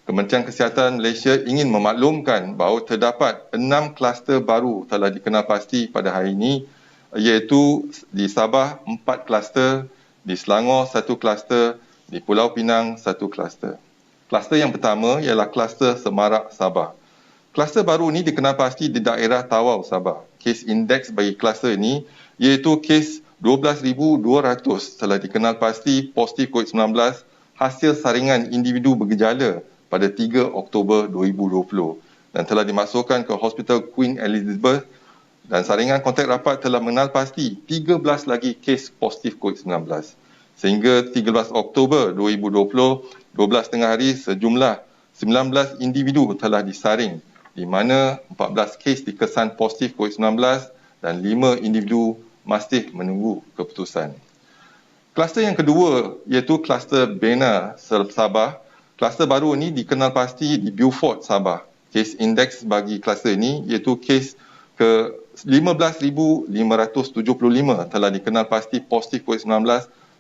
Kementerian Kesihatan Malaysia ingin memaklumkan bahawa terdapat 6 kluster baru telah dikenal pasti pada hari ini, iaitu di Sabah 4 kluster, di Selangor 1 kluster, di Pulau Pinang 1 kluster. Kluster yang pertama ialah kluster Semarak, Sabah. Kluster baru ini dikenal pasti di daerah Tawau, Sabah. Kes indeks bagi kluster ini iaitu kes 12,200 telah dikenal pasti positif COVID-19 hasil saringan individu bergejala pada 3 Oktober 2020 dan telah dimasukkan ke Hospital Queen Elizabeth, dan saringan kontak rapat telah mengenal pasti 13 lagi kes positif COVID-19. Sehingga 13 Oktober 2020, 12 tengah hari, sejumlah 19 individu telah disaring, di mana 14 kes dikesan positif COVID-19 dan 5 individu masih menunggu keputusan. Kluster yang kedua iaitu kluster Bena, Sabah. Kluster baru ini dikenal pasti di Beaufort, Sabah. Kes indeks bagi kluster ini iaitu kes ke 15,575 telah dikenal pasti positif COVID-19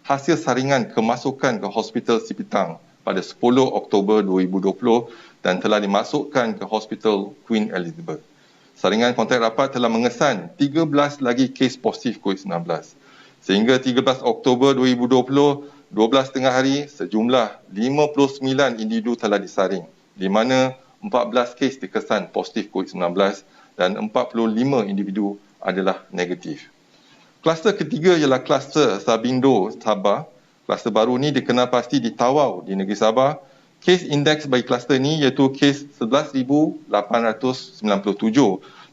hasil saringan kemasukan ke Hospital Sipitang pada 10 Oktober 2020 dan telah dimasukkan ke Hospital Queen Elizabeth. Saringan kontak rapat telah mengesan 13 lagi kes positif COVID-19. Sehingga 13 Oktober 2020, 12 tengah hari, sejumlah 59 individu telah disaring, di mana 14 kes dikesan positif COVID-19 dan 45 individu adalah negatif. Kluster ketiga ialah kluster Sabindo, Sabah. Kluster baru ini dikenal pasti di Tawau di negeri Sabah. Kes indeks bagi kluster ini iaitu kes 11,897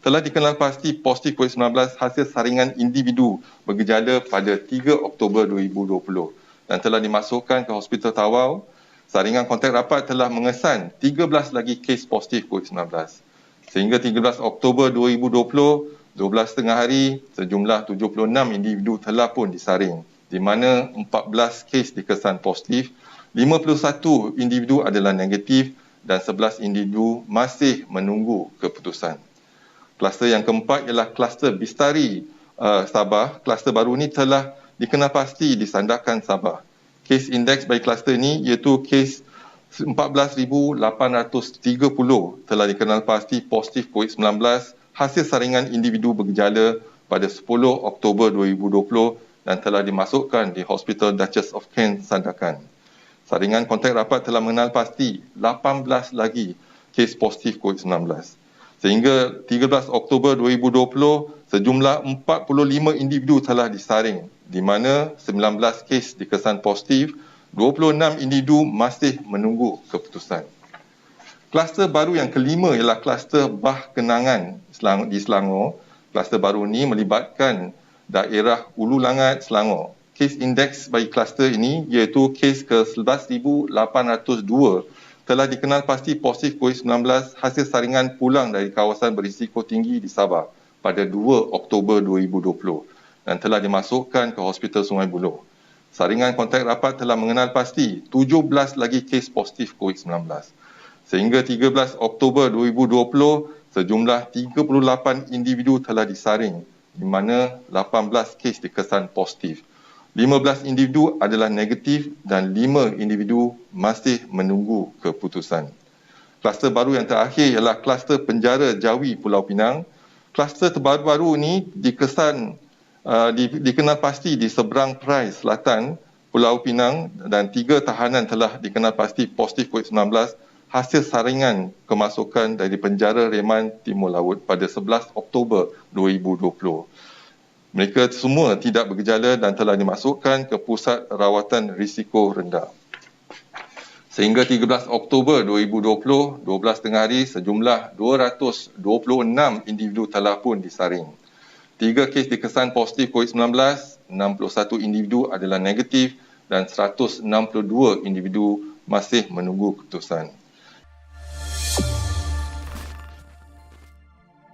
telah dikenal pasti positif COVID-19 hasil saringan individu bergejala pada 3 Oktober 2020 dan telah dimasukkan ke Hospital Tawau. Saringan kontak rapat telah mengesan 13 lagi kes positif COVID-19. Sehingga 13 Oktober 2020, 12 tengah hari, sejumlah 76 individu telah pun disaring, di mana 14 kes dikesan positif, 51 individu adalah negatif dan 11 individu masih menunggu keputusan. Kluster yang keempat ialah kluster Bistari, Sabah. Kluster baru ini telah dikenal pasti di Sandakan, Sabah. Kes indeks bagi kluster ini iaitu kes 14,830 telah dikenal pasti positif COVID-19 hasil saringan individu bergejala pada 10 Oktober 2020 dan telah dimasukkan di Hospital Duchess of Kent, Sandakan. Saringan kontak rapat telah mengenal pasti 18 lagi kes positif COVID-19. Sehingga 13 Oktober 2020, sejumlah 45 individu telah disaring, di mana 19 kes dikesan positif, 26 individu masih menunggu keputusan. Kluster baru yang kelima ialah kluster Bah Kenangan di Selangor. Kluster baru ini melibatkan daerah Ulu Langat, Selangor. Kes indeks bagi kluster ini iaitu kes ke 11,802 telah dikenal pasti positif COVID-19 hasil saringan pulang dari kawasan berisiko tinggi di Sabah pada 2 Oktober 2020 dan telah dimasukkan ke Hospital Sungai Buloh. Saringan kontak rapat telah mengenal pasti 17 lagi kes positif COVID-19. Sehingga 13 Oktober 2020, sejumlah 38 individu telah disaring, di mana 18 kes dikesan positif. 15 individu adalah negatif dan 5 individu masih menunggu keputusan. Kluster baru yang terakhir ialah kluster penjara Jawi Pulau Pinang. Kluster terbaru-baru ini dikenal pasti di seberang Perai Selatan Pulau Pinang dan 3 tahanan telah dikenal pasti positif COVID-19 hasil saringan kemasukan dari penjara Reman Timur Laut pada 11 Oktober 2020. Mereka semua tidak bergejala dan telah dimasukkan ke pusat rawatan risiko rendah. Sehingga 13 Oktober 2020, 12 tengah hari, sejumlah 226 individu telah pun disaring. 3 kes dikesan positif COVID-19, 61 individu adalah negatif dan 162 individu masih menunggu keputusan.